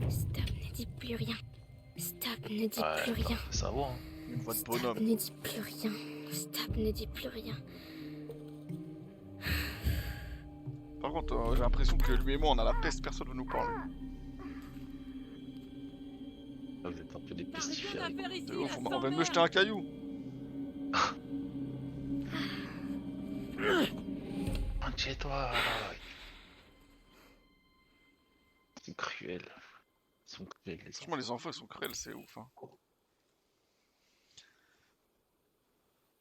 Stop, ne dis plus rien. Stop, ne dis Ouais, plus rien. ça va, hein. Une voix de Stop, bonhomme. ne dis plus rien. Stop, ne dis plus rien. Par contre, j'ai l'impression que lui et moi, on a la peste, personne ne nous parle. Vous êtes un peu des pestiférés. De ouf, on va me jeter un caillou. Rentre chez toi. C'est cruel. Ils sont cruels, les Franchement, les enfants, ils sont cruels, c'est ouf. Hein.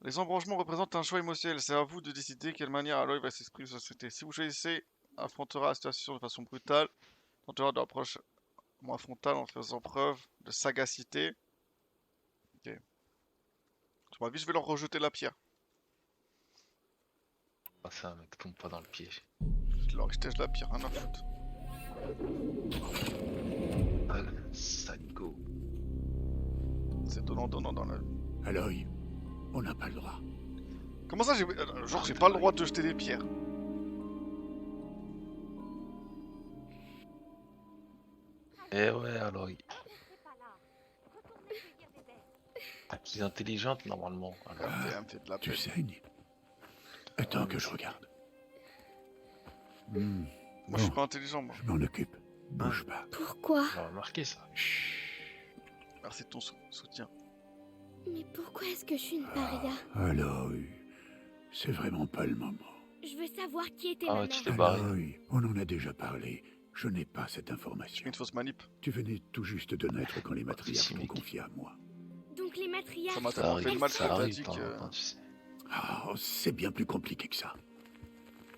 Les embranchements représentent un choix émotionnel. C'est à vous de décider quelle manière Aloy va s'exprimer sur la société. Si vous choisissez, affrontera la situation de façon brutale, tentera de l'approche moins frontale en faisant preuve de sagacité. Ok. Sur ma vie, je vais leur rejeter la pierre. Ah, ça, mec, tombe pas dans le piège. Je leur jette la pierre, rien à foutre. Ah, sadico. C'est donnant dans la vie. Aloy, on n'a pas le droit. Comment ça, genre, j'ai pas le droit de jeter des pierres? Eh ouais, alors. T'es plus intelligente normalement. Alors. Elle me fait de la Tu peine. saignes? Attends que je regarde. Moi, je suis pas intelligent, moi. Je m'en occupe. Bouge pas. Pourquoi? On va remarquer ça. Merci de ton soutien. Mais pourquoi est-ce que je suis une paria? Aloy, c'est vraiment pas le moment. Je veux savoir qui était Ah ma ouais, tu mère. t'es barré. Aloy, on en a déjà parlé. Je n'ai pas cette J'ai information. une fausse manip. Tu venais tout juste de naître quand les matriarches t'ont Cynique. confié à moi. Donc les matriarches... Ça m'a Ça tellement fait arrive, de mal que ça t'as arrive dit de temps en que... temps, tu sais. Oh, c'est bien plus compliqué que ça.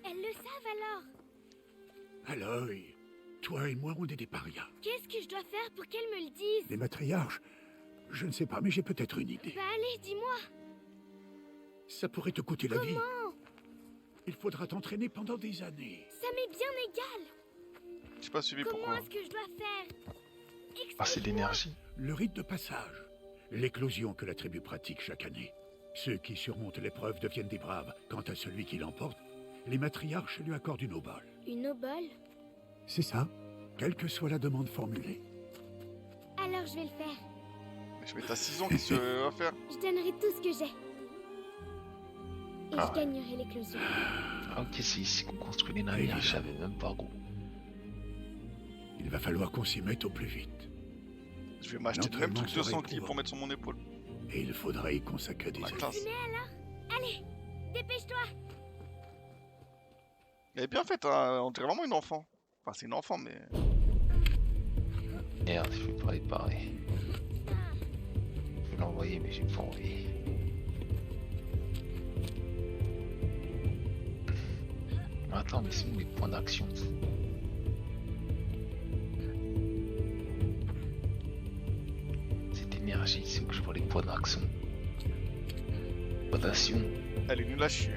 Elles le savent alors. Aloy, toi et moi, on est des parias. Qu'est-ce que je dois faire pour qu'elles me le disent? Les matriarches, je ne sais pas, mais j'ai peut-être une idée. Bah allez, dis-moi. Ça pourrait te coûter la vie. Comment? Il faudra t'entraîner pendant des années. Ça m'est bien égal. J'ai pas suivi Comment pourquoi. est-ce que je dois faire? Ah, c'est l'énergie. Le rite de passage. L'éclosion que la tribu pratique chaque année. Ceux qui surmontent l'épreuve deviennent des braves. Quant à celui qui l'emporte, les matriarches lui accordent une obole. Une obole? C'est ça, quelle que soit la demande formulée. Alors je vais le faire. Mais je vais à 6 ans, qu'est-ce que tu vas faire? Je donnerai tout ce que j'ai. Et Ah je ouais. gagnerai l'éclosion. Ah, ok, c'est ici qu'on construit les navires. Je savais même pas, gros. Il va falloir qu'on s'y mette au plus vite. Je vais m'acheter le même L'entraînement truc de serait 100 clips éprouvant. pour mettre sur mon épaule. Et il faudra y consacrer des La années. classe. Mais alors? Allez, dépêche-toi. Elle est bien faite, hein. On dirait vraiment une enfant. Enfin, c'est une enfant, mais... Merde, je vais pas réparer. Je vais l'envoyer, mais j'ai pas envoyé. Attends, mais c'est où les points d'action? Cette énergie, c'est où que je vois les points d'action? Points d'action. Elle est nulle à chier.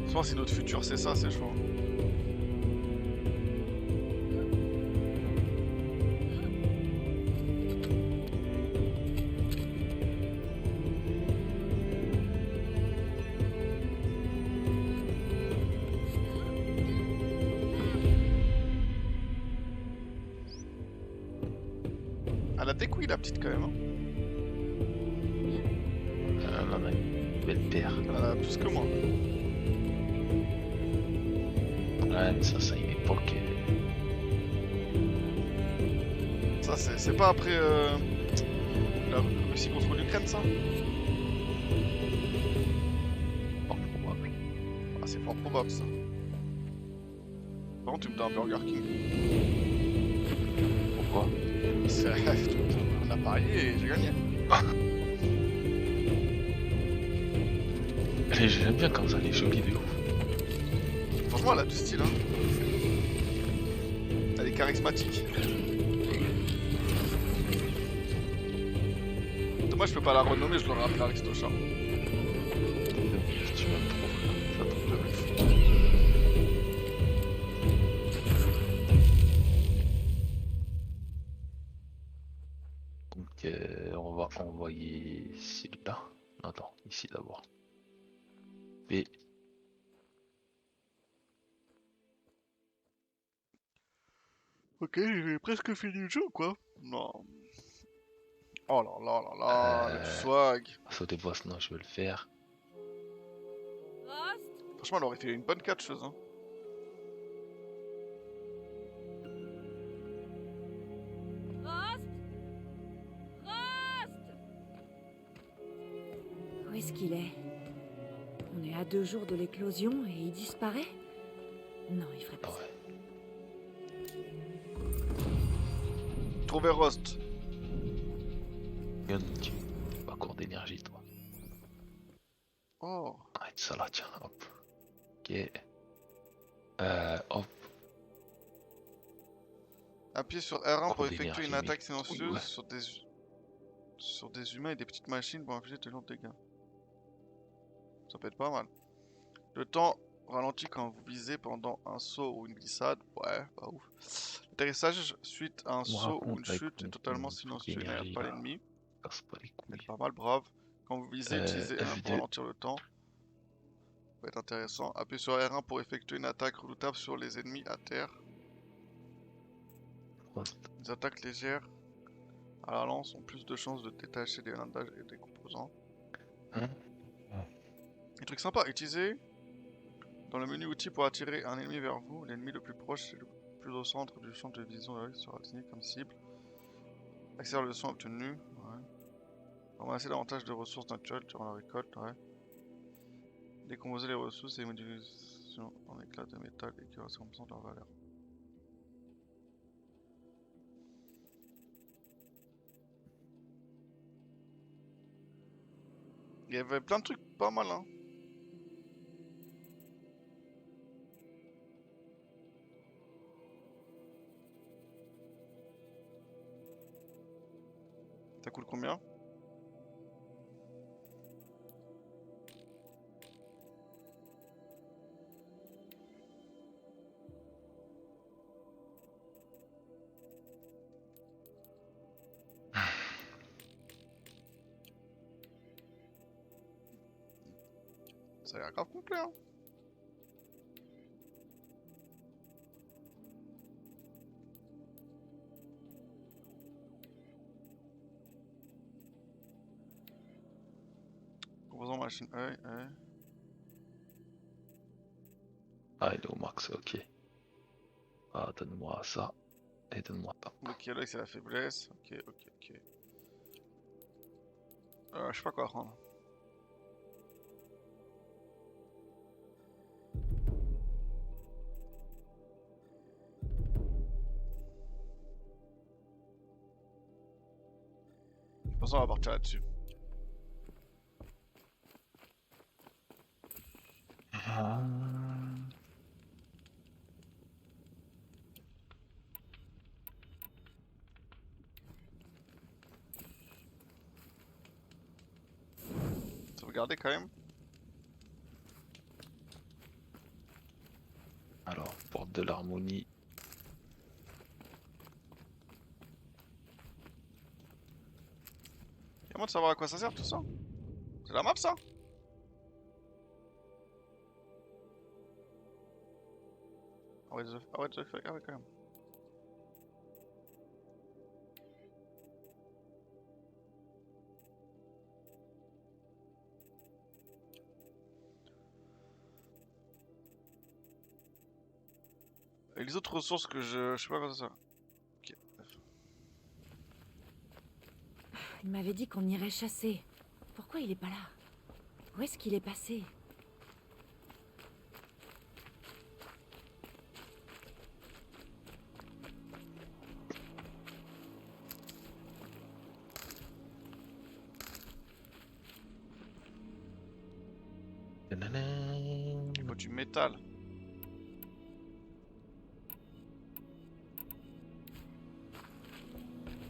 Je pense que c'est notre futur, c'est ça, c'est chaud. Elle a des couilles, la petite, quand même. Hein. Elle en a une belle paire. Elle en a plus que moi. Ouais, mais ça, c'est une époque. Ça, c'est pas après la Russie contre l'Ukraine, ça? Fort probable. Ah, c'est fort probable, ça. Par contre, tu me donnes un Burger King. Pourquoi? On a parié et j'ai gagné. J'aime bien comme ça, elle est jolie de ouf. Franchement, elle a du style, hein. Elle est charismatique. Dommage, je peux pas la renommer, je l'aurais appelé Aristocha. Tu m'aimes trop, ça tombe de ouf. envoyer celui-là. Non, attends, ici d'abord. B. Ok, j'ai presque fini le jeu, quoi. Non. Oh là là là là, le swag. Saut des boss, non, je veux le faire. Rost, Franchement, elle aurait fait une bonne catcheuse, hein. Rost, Rost. Où est-ce qu'il est? On est à 2 jours de l'éclosion et il disparaît? Non, il ferait pas Ah ça. ouais. Trouver Rost. Yannick, pas court d'énergie, toi. Oh. Arrête ça là, tiens, hop. Ok. Hop. Appuyez sur R1 pour Cours effectuer une d'énergie, attaque mec. silencieuse Oui, ouais. sur des humains et des petites machines pour infliger de longs dégâts. Ça peut être pas mal. Le temps ralentit quand vous visez pendant un saut ou une glissade. Ouais, pas ouf. L'atterrissage suite à un On me saut ou raconte une avec chute est ton totalement truc silencieux et n'alerte d'énergie pas là. l'ennemi. Casse pas les C'est couilles. pas mal, brave. Quand vous visez, utilisez R1 pour F2. ralentir le temps. Ça peut être intéressant. Appuyez sur R1 pour effectuer une attaque redoutable sur les ennemis à terre. Les attaques légères à la lance ont plus de chances de détacher des blindages et des composants. Hein? Un truc sympa, utilisez dans le menu outils pour attirer un ennemi vers vous. L'ennemi le plus proche et le plus au centre du champ de vision sera désigné comme cible. Accélère le son obtenu. Ouais. Ramasser davantage de ressources naturelles durant la récolte. Ouais. Décomposer les ressources et les modifications en éclats de métal et qui à 50% de leur valeur. Il y avait plein de trucs pas mal, hein. Ça coûte combien? Ça a l'air grave complet, hein. Composant machine œil, Ah, il est au max, ok. Ah, donne-moi ça. Et donne-moi ça. Ok, l'œil c'est la faiblesse. Ok, ok, ok. Je sais pas quoi prendre. De toute façon, on va partir là-dessus. Ah. Sauvegarder quand même. Alors, porte de l'harmonie. Y'a moyen de savoir à quoi ça sert tout ça? C'est la map ça? Ah ouais, ah ouais, quand même. Et les autres ressources que je sais pas quoi ça. Ok. Il m'avait dit qu'on irait chasser. Pourquoi il est pas là? Où est-ce qu'il est passé? Il faut du métal.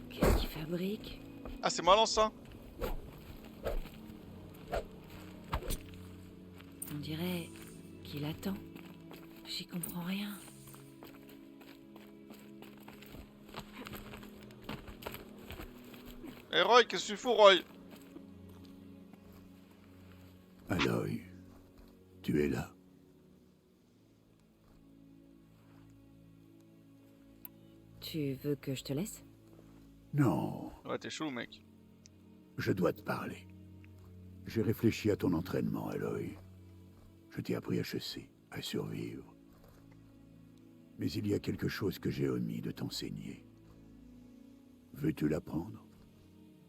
Qu'est-ce qu'il fabrique? Ah, c'est malin ça? On dirait qu'il attend. J'y comprends rien. Eh Roy, qu'est-ce que tu fous, Roy? Aloy, tu es là. Tu veux que je te laisse? Non, Ouais, t'es chaud, mec. je dois te parler. J'ai réfléchi à ton entraînement, Aloy. Je t'ai appris à chasser, à survivre. Mais il y a quelque chose que j'ai omis de t'enseigner. Veux-tu l'apprendre?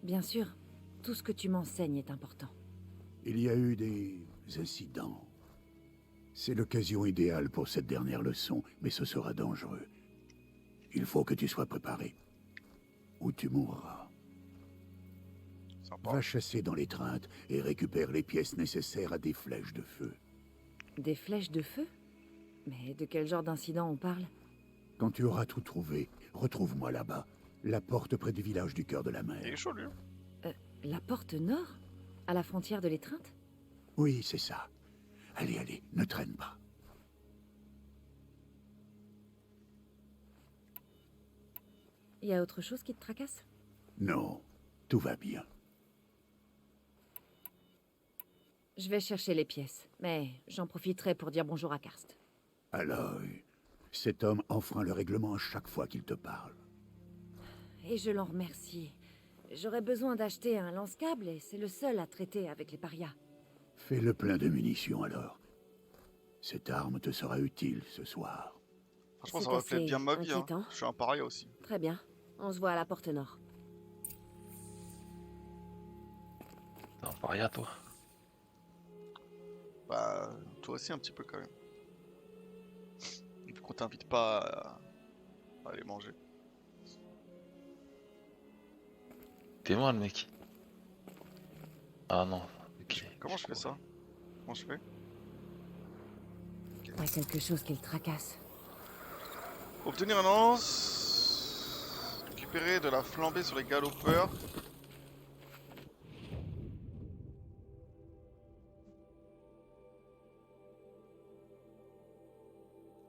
Bien sûr. Tout ce que tu m'enseignes est important. Il y a eu des incidents. C'est l'occasion idéale pour cette dernière leçon, mais ce sera dangereux. Il faut que tu sois préparé. Ou tu mourras. Sympa. Va chasser dans l'étreinte et récupère les pièces nécessaires à des flèches de feu. Des flèches de feu? Mais de quel genre d'incident on parle? Quand tu auras tout trouvé, retrouve-moi là-bas. La porte près du village du cœur de la Il est mer. chaud, lui. La porte nord? À la frontière de l'étreinte? Oui, c'est ça. Allez, allez, ne traîne pas. Y a autre chose qui te tracasse? Non, tout va bien. Je vais chercher les pièces, mais j'en profiterai pour dire bonjour à Karst. Aloy, cet homme enfreint le règlement à chaque fois qu'il te parle. Et je l'en remercie. J'aurais besoin d'acheter un lance-câble et c'est le seul à traiter avec les parias. Fais le plein de munitions alors. Cette arme te sera utile ce soir. Franchement, C'est ça reflète assez bien ma vie. Hein. inquiétant. Je suis un paria aussi. Très bien. On se voit à la porte nord. T'es un paria, toi. Bah, toi aussi un petit peu quand même. Vu qu'on t'invite pas à aller manger. T'es moi, le mec. Ah non. Ok. Comment je fais ça? Comment je fais? Pas quelque chose qui le tracasse. Obtenir un lance. Récupérer de la flambée sur les galopeurs.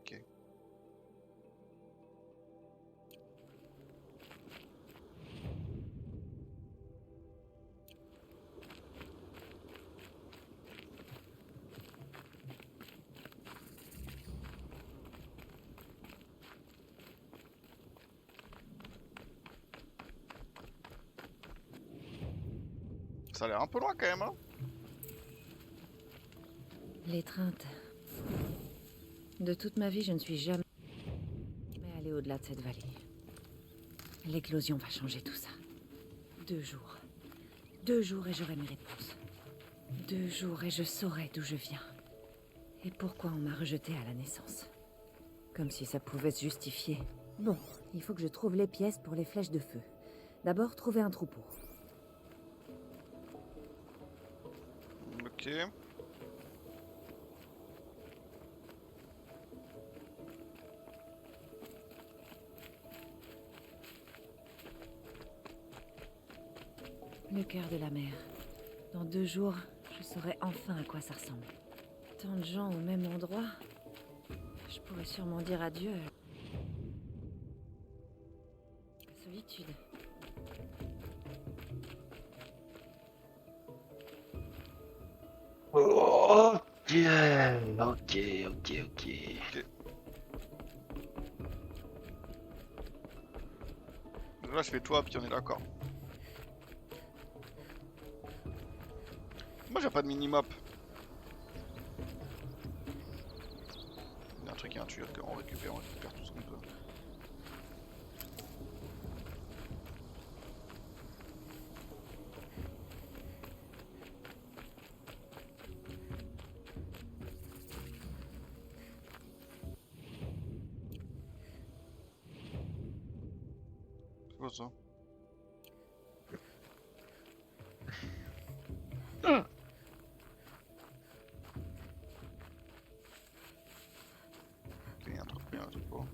Ok. Ça a l'air un peu loin quand même, hein? L'étreinte. De toute ma vie, je ne suis jamais allée au-delà de cette vallée. L'éclosion va changer tout ça. 2 jours. 2 jours et j'aurai mes réponses. 2 jours et je saurai d'où je viens. Et pourquoi on m'a rejetée à la naissance. Comme si ça pouvait se justifier. Bon, il faut que je trouve les pièces pour les flèches de feu. D'abord, trouver un troupeau. Ok. Le cœur de la mer. Dans 2 jours, je saurai enfin à quoi ça ressemble. Tant de gens au même endroit. Je pourrais sûrement dire adieu à la solitude. Ok, ok. Donc là, je fais toi, puis on est d'accord. Moi, j'ai pas de minimap. Il y a un truc et un tuyau, on récupère tout ce qu'on peut. C'est quoi ça? Ok, il y a un truc pas.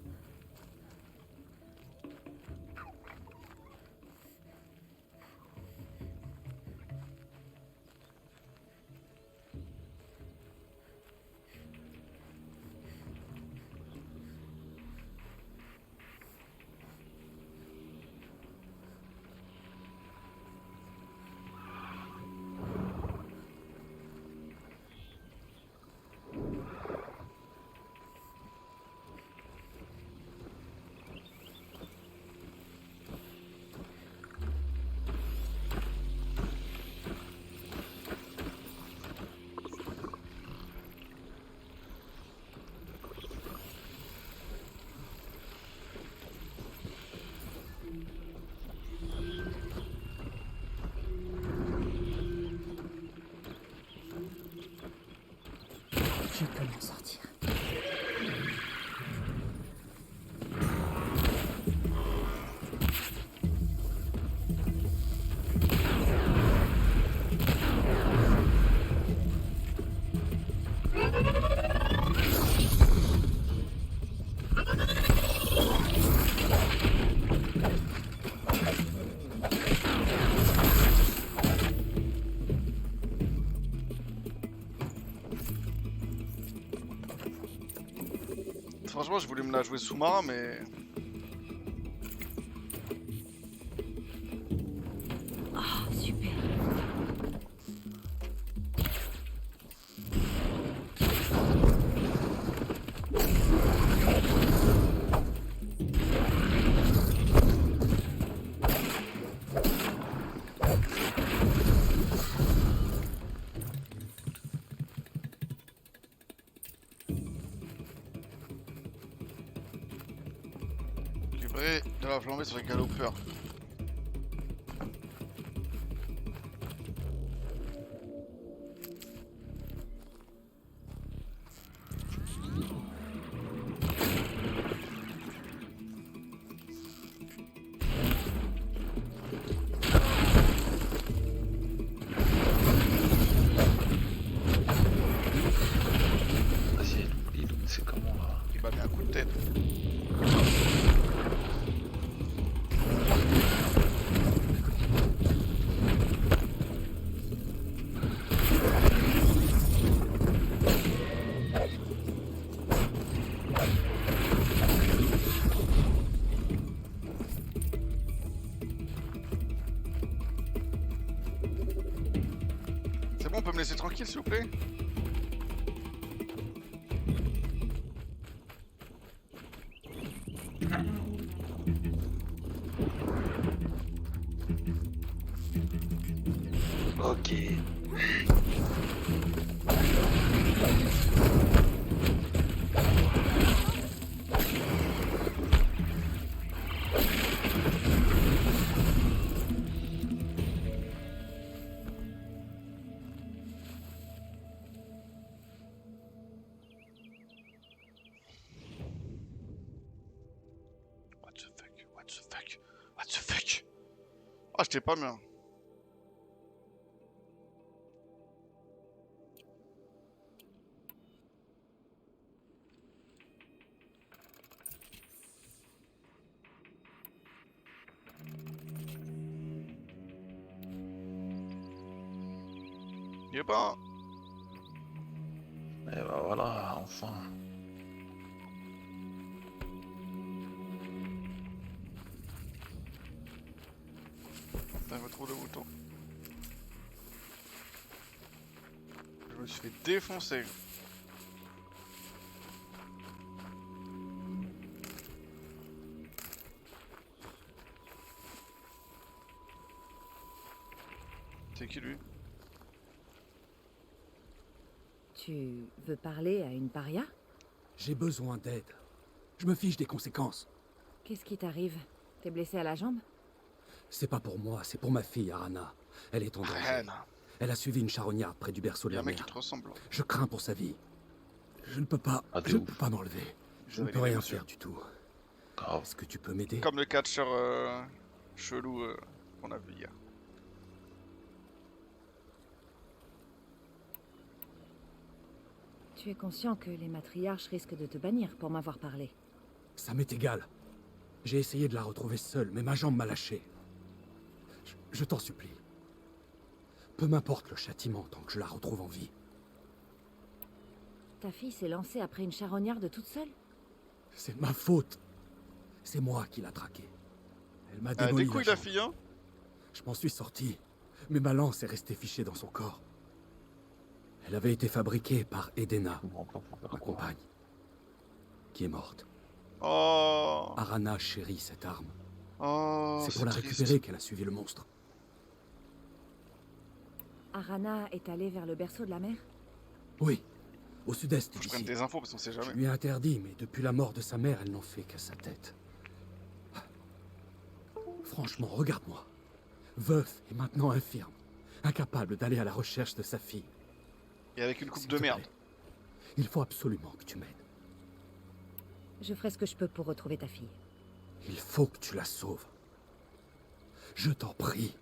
peux m'en sortir. Franchement, je voulais me la jouer sous-marin, mais... Oh, super. Libéré de la flambée sur les galopeurs. Vas-y, c'est comment là? Il m'a mis un coup de tête. C'est bon, on peut me laisser tranquille, s'il vous plaît? Ok. What the fuck? What the fuck? What the fuck? Ah, j'étais pas bien. Il est pas. Et bah voilà, enfin. Putain, je me trouve de bouton. Je me suis fait défoncer. C'est qui lui? Tu veux parler à une paria? J'ai besoin d'aide. Je me fiche des conséquences. Qu'est-ce qui t'arrive? T'es blessé à la jambe? C'est pas pour moi, c'est pour ma fille, Arana. Elle est en danger. Reine. Elle a suivi une charognarde près du berceau Il de y a la un mec qui mer. te ressemble. Je crains pour sa vie. Je ne peux pas... Ah, de je ne ouf. peux pas m'enlever. Je ne Vous peux avez rien les faire du tout. Grave. Est-ce que tu peux m'aider? Comme le catcheur chelou qu'on a vu hier. Tu es conscient que les matriarches risquent de te bannir pour m'avoir parlé. Ça m'est égal. J'ai essayé de la retrouver seule, mais ma jambe m'a lâché. Je t'en supplie. Peu m'importe le châtiment tant que je la retrouve en vie. Ta fille s'est lancée après une charognarde toute seule? C'est de ma faute. C'est moi qui l'a traquée. Elle m'a Ah, démoli des couilles la la jambe. fille, hein? Je m'en suis sorti, mais ma lance est restée fichée dans son corps. Elle avait été fabriquée par Edena, Je comprends pas pour faire ma quoi. compagne, qui est morte. Oh, Arana chérit cette arme. oh, C'est pour la triste. récupérer qu'elle a suivi le monstre. Arana est allée vers le berceau de la mer? Oui, au sud-est Faut que je prenne d'ici. des infos parce qu'on sait Je jamais. lui ai interdit, mais depuis la mort de sa mère, elle n'en fait qu'à sa tête. Franchement, regarde-moi. Veuf et maintenant infirme. Incapable d'aller à la recherche de sa fille. Et avec une coupe S'il de te merde. plaît, Il faut absolument que tu m'aides. Je ferai ce que je peux pour retrouver ta fille. Il faut que tu la sauves. Je t'en prie.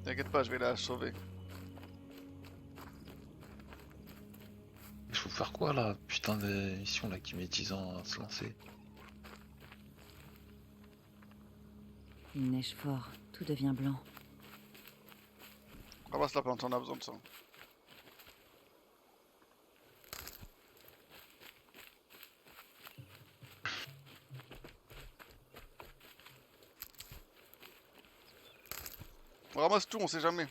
T'inquiète pas, je vais la sauver. Il faut faire quoi là? Putain de mission là qui met 10 ans à se lancer. Il neige fort, tout devient blanc. Ramasse la plante, on a besoin de ça. On ramasse tout, on sait jamais.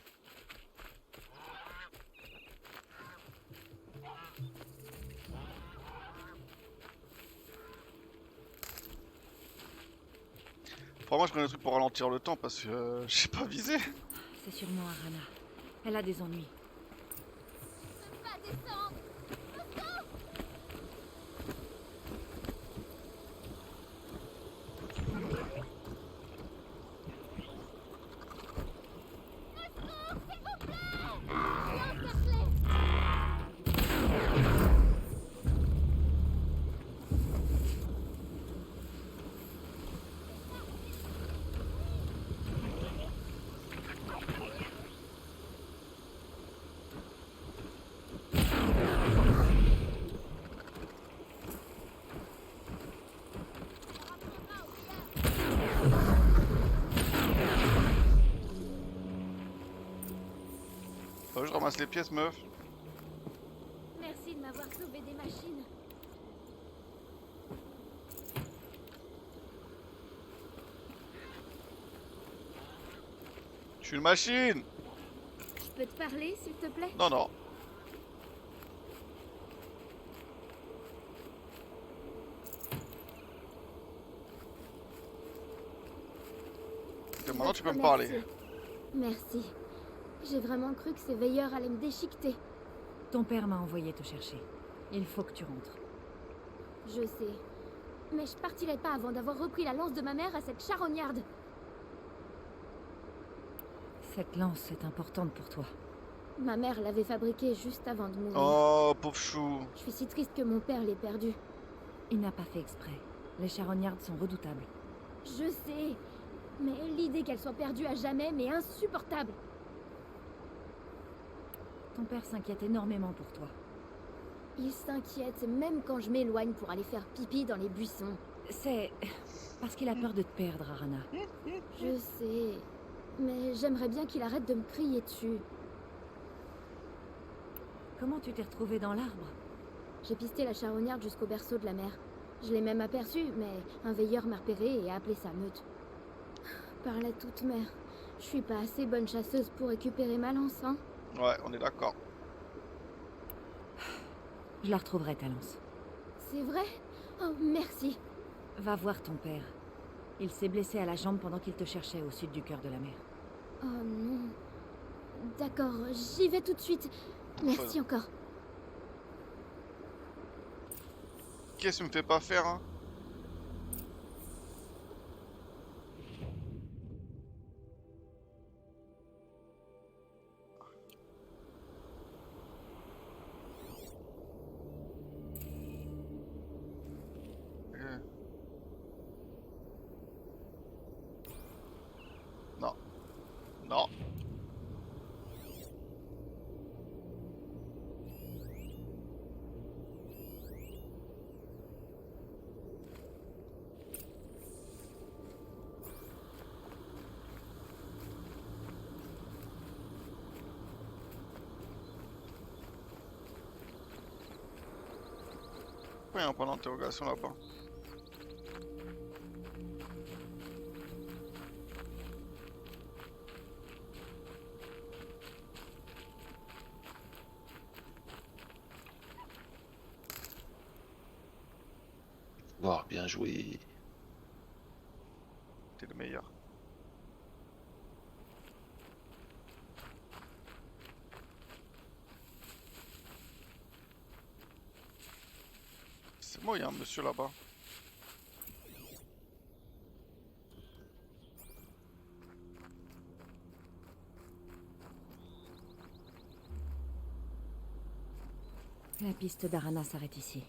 Moi je prends des trucs pour ralentir le temps parce que j'ai pas visé. C'est sûrement Arana. Elle a des ennuis. Pas descendre. Je ramasse les pièces, meuf. Merci de m'avoir sauvé des machines. Je suis une machine. Je peux te parler, s'il te plaît? Non, non. Maintenant, tu peux me parler. Merci. J'ai vraiment cru que ces veilleurs allaient me déchiqueter. Ton père m'a envoyé te chercher. Il faut que tu rentres. Je sais. Mais je partirai pas avant d'avoir repris la lance de ma mère à cette charognarde. Cette lance est importante pour toi. Ma mère l'avait fabriquée juste avant de mourir. Oh, pauvre chou. Je suis si triste que mon père l'ait perdue. Il n'a pas fait exprès. Les charognardes sont redoutables. Je sais. Mais l'idée qu'elle soit perdue à jamais m'est insupportable. Ton père s'inquiète énormément pour toi. Il s'inquiète même quand je m'éloigne pour aller faire pipi dans les buissons. C'est parce qu'il a peur de te perdre, Arana. Je sais. Mais j'aimerais bien qu'il arrête de me crier dessus. Comment tu t'es retrouvée dans l'arbre? J'ai pisté la charognarde jusqu'au berceau de la mer. Je l'ai même aperçu, mais un veilleur m'a repéré et a appelé sa meute. Par la toute mère, je suis pas assez bonne chasseuse pour récupérer ma lance, hein? Ouais, on est d'accord. Je la retrouverai, ta lance. C'est vrai? Oh, merci. Va voir ton père. Il s'est blessé à la jambe pendant qu'il te cherchait au sud du cœur de la mer. Oh non. D'accord, j'y vais tout de suite. Merci encore. Qu'est-ce que tu me fais pas faire, hein? Non. Non. Pourquoi il y a un point d'interrogation là-bas? voir, bien joué. T'es le meilleur. C'est moi, il y a un monsieur là-bas. La piste d'Arana s'arrête ici.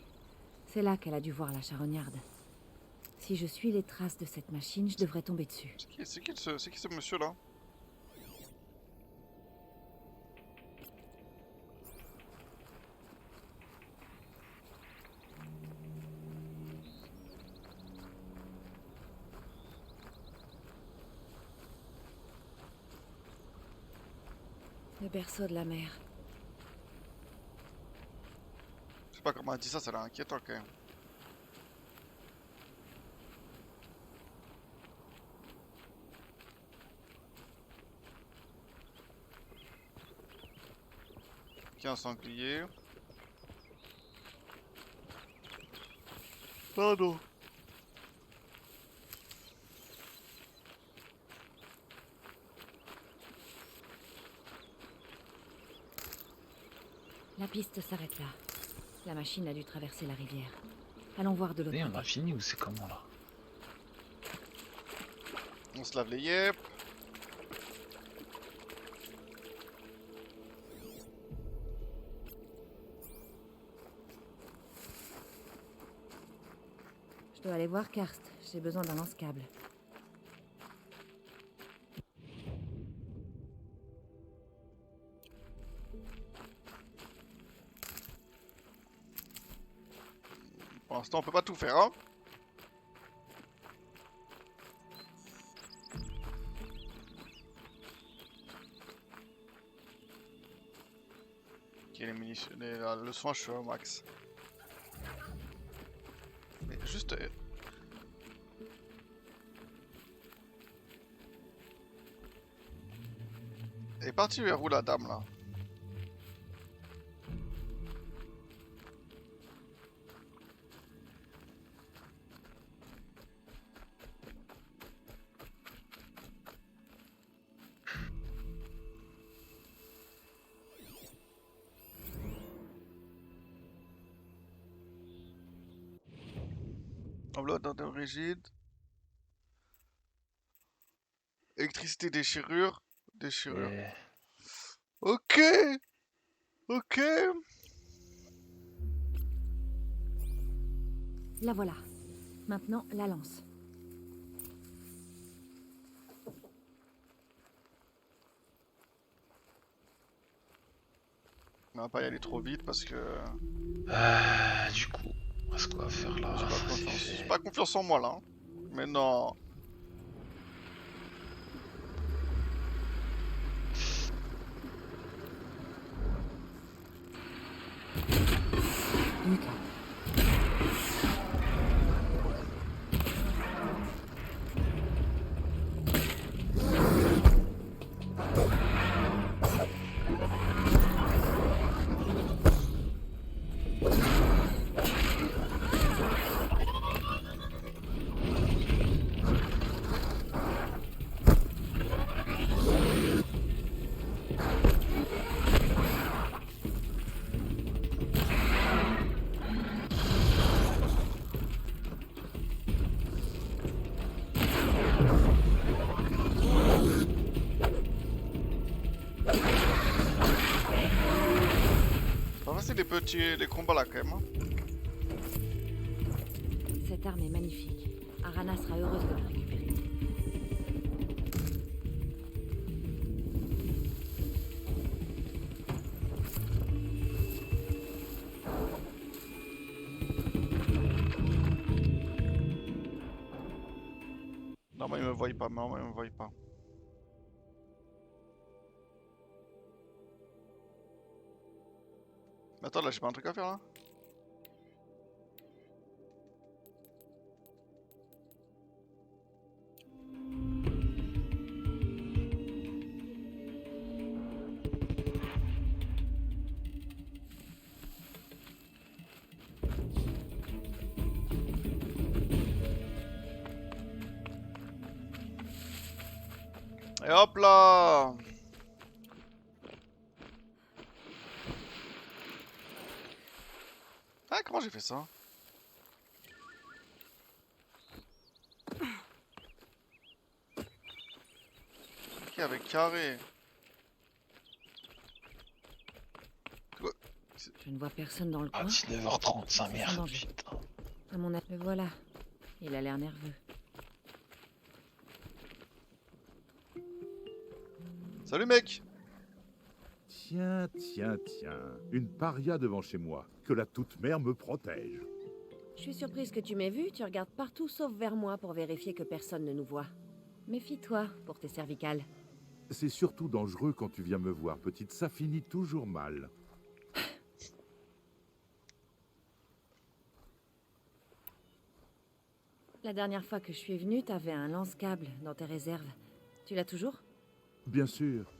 C'est là qu'elle a dû voir la charognarde. Si je suis les traces de cette machine, je devrais tomber dessus. C'est qui ce monsieur là? Le berceau de la mer. Je sais pas comment elle dit ça, ça a l'air inquiétant quand même. Ok, un sanglier. Pardon. La piste s'arrête là. La machine a dû traverser la rivière. Allons voir de l'autre Et on côté. a fini ou c'est comment là? On se lave les yeux. Je dois aller voir Karst. J'ai besoin d'un lance-câble. Pour l'instant, on peut pas tout faire, hein. Ok, les munitions, le soin, je suis au max. Mais juste... Elle est partie vers où la dame là? Enveloppe rigide. Électricité déchirure. Déchirure. Et... Ok. Ok. La voilà. Maintenant, la lance. On va pas y aller trop vite parce que Du coup, ce qu'on va faire là, j'ai pas c'est confiance. fait. J'ai pas confiance en moi là. Hein. Mais non. Nickel. C'est pas facile les combats là quand même. Hein. Cette arme est magnifique. Arana sera heureuse de la récupérer. Non mais il me voit pas, non il me voit pas. Mais attends là j'ai pas un truc à faire là. Et hop là! Ah, comment j'ai fait ça? Ok, avec carré. Quoi? Je ne vois personne dans le Ah, coin. 19h30, sa C'est mère. sans danger. Putain. À mon avis, voilà. Il a l'air nerveux. Salut mec! Tiens, tiens, tiens. Une paria devant chez moi. Que la toute-mère me protège. Je suis surprise que tu m'aies vu. Tu regardes partout sauf vers moi pour vérifier que personne ne nous voit. Méfie-toi pour tes cervicales. C'est surtout dangereux quand tu viens me voir, petite. Ça finit toujours mal. La dernière fois que je suis venue, t'avais un lance-câble dans tes réserves. Tu l'as toujours? Bien sûr.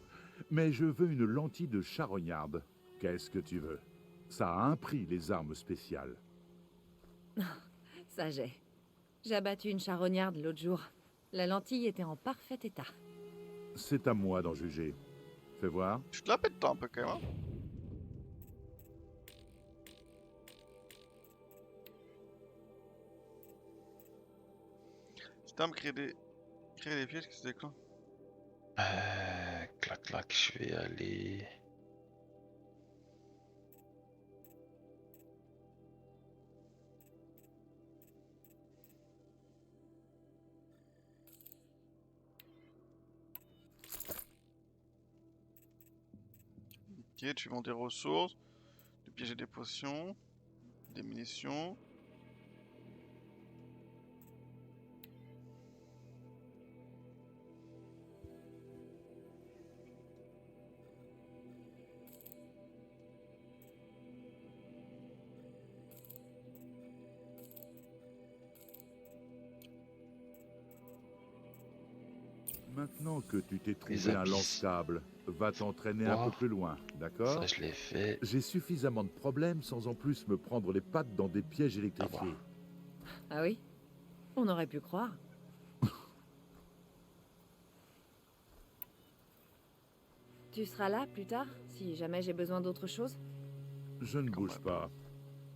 Mais je veux une lentille de charognarde. Qu'est-ce que tu veux? Ça a un prix, les armes spéciales. Ça j'ai abattu une charognarde l'autre jour. La lentille était en parfait état. C'est à moi d'en juger. Fais voir. Tu te la pètes toi un peu quand même. Hein. Putain, me créer des pièges, qu'est-ce que c'est quoi? Clac, clac, je vais aller... Ok, tu vends des ressources, des pièges et des potions, des munitions. Maintenant que tu t'es Les trouvé un abysses. lance-câble, va t'entraîner un Oh. peu plus loin, d'accord? Ça, je l'ai fait. J'ai suffisamment de problèmes sans en plus me prendre les pattes dans des pièges électrifiés. Ah oui? On aurait pu croire. Tu seras là plus tard, si jamais j'ai besoin d'autre chose? Je ne Quand bouge même. pas.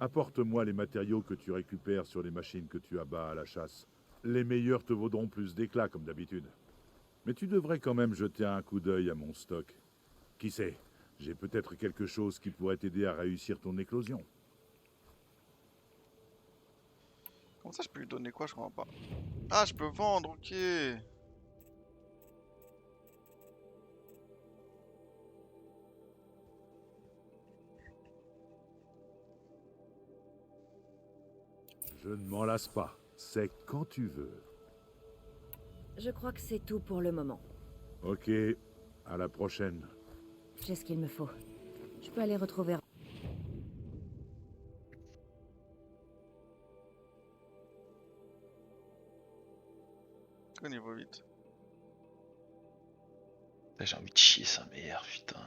Apporte-moi les matériaux que tu récupères sur les machines que tu abats à la chasse. Les meilleurs te vaudront plus d'éclat, comme d'habitude. Mais tu devrais quand même jeter un coup d'œil à mon stock. Qui sait, j'ai peut-être quelque chose qui pourrait t'aider à réussir ton éclosion. Comment ça, je peux lui donner quoi? Je comprends pas. Ah, je peux vendre, ok. Je ne m'en lasse pas. C'est quand tu veux. Je crois que c'est tout pour le moment. Ok, à la prochaine. J'ai ce qu'il me faut. Je peux aller retrouver... Au niveau 8. J'ai envie de chier sa mère, putain.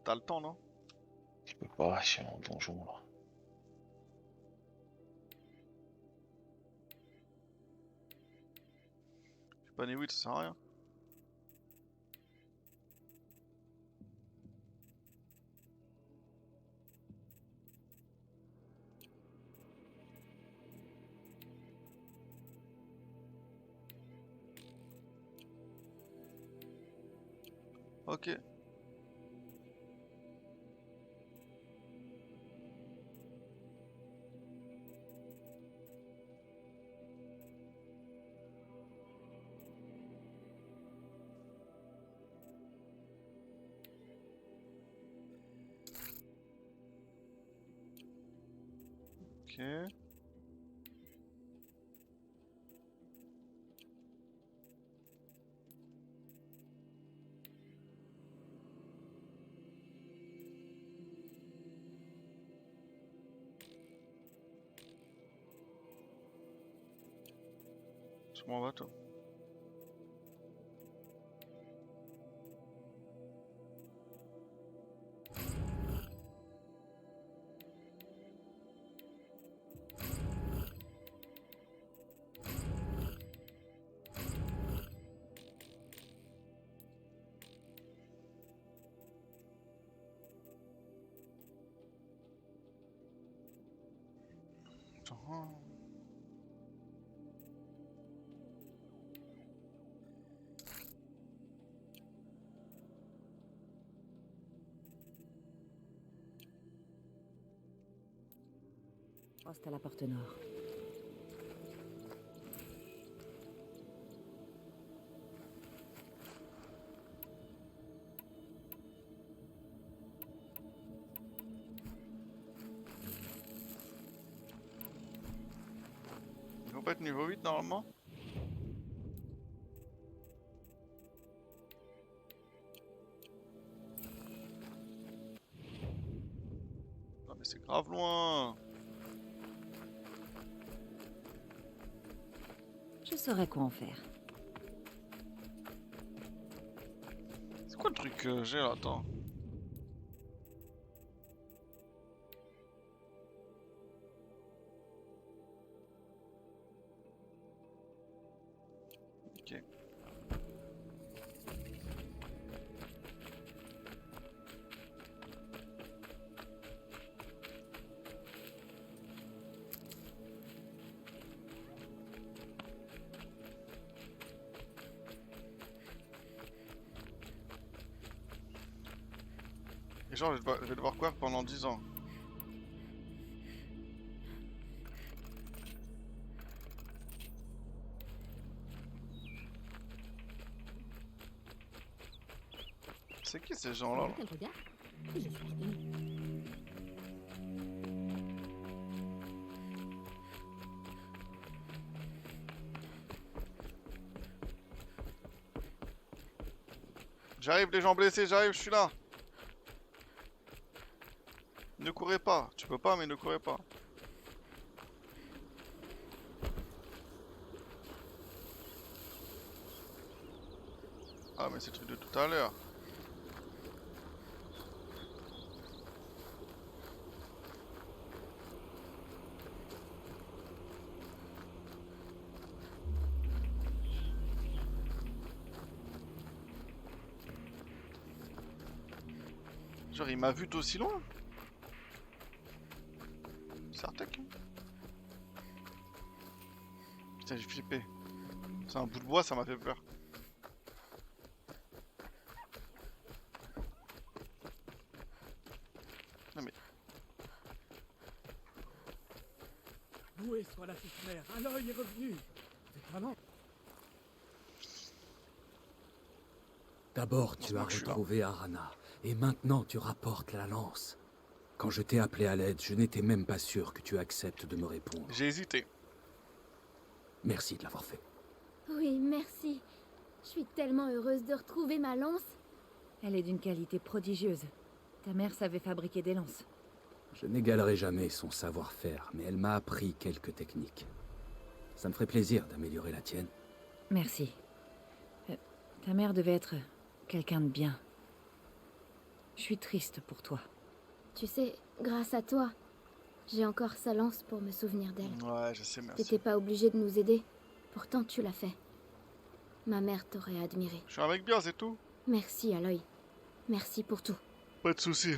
T'as le temps, non? Je peux pas, je suis en donjon là. Je suis pas niveau 8, ça sert à rien. Ok. Ok. Je m'en vais, toi. Poste à la porte nord. Ils vont pas être niveau 8 normalement? Non mais c'est grave loin. Je saurais quoi en faire. C'est quoi le truc que j'ai là? Attends. Ok. Et genre, je vais devoir courir pendant 10 ans. C'est qui ces gens-là là? Elle regarde. Je suis reconnue. J'arrive les gens blessés, j'arrive, je suis là. Ne courez pas, tu peux pas mais ne courez pas. Ah mais c'est le truc de tout à l'heure. Genre il m'a vu d'aussi loin. Certain. Putain j'ai flippé. C'est un bout de bois, ça m'a fait peur. Non mais... Loué soit la petite mère, Aloy est revenu. C'est vraiment. D'abord, tu as Heureusement que je suis là. retrouvé Arana, et maintenant tu rapportes la lance. Quand je t'ai appelé à l'aide, je n'étais même pas sûr que tu acceptes de me répondre. J'ai hésité. Merci de l'avoir fait. Oui, merci. Je suis tellement heureuse de retrouver ma lance. Elle est d'une qualité prodigieuse. Ta mère savait fabriquer des lances. Je n'égalerai jamais son savoir-faire, mais elle m'a appris quelques techniques. Ça me ferait plaisir d'améliorer la tienne. Merci. Ta mère devait être quelqu'un de bien. Je suis triste pour toi. Tu sais, grâce à toi, j'ai encore sa lance pour me souvenir d'elle. Ouais, je sais, merci. T'étais pas obligé de nous aider. Pourtant, tu l'as fait. Ma mère t'aurait admiré. Je suis un mec bien, c'est tout. Merci, Aloy. Merci pour tout. Pas de soucis.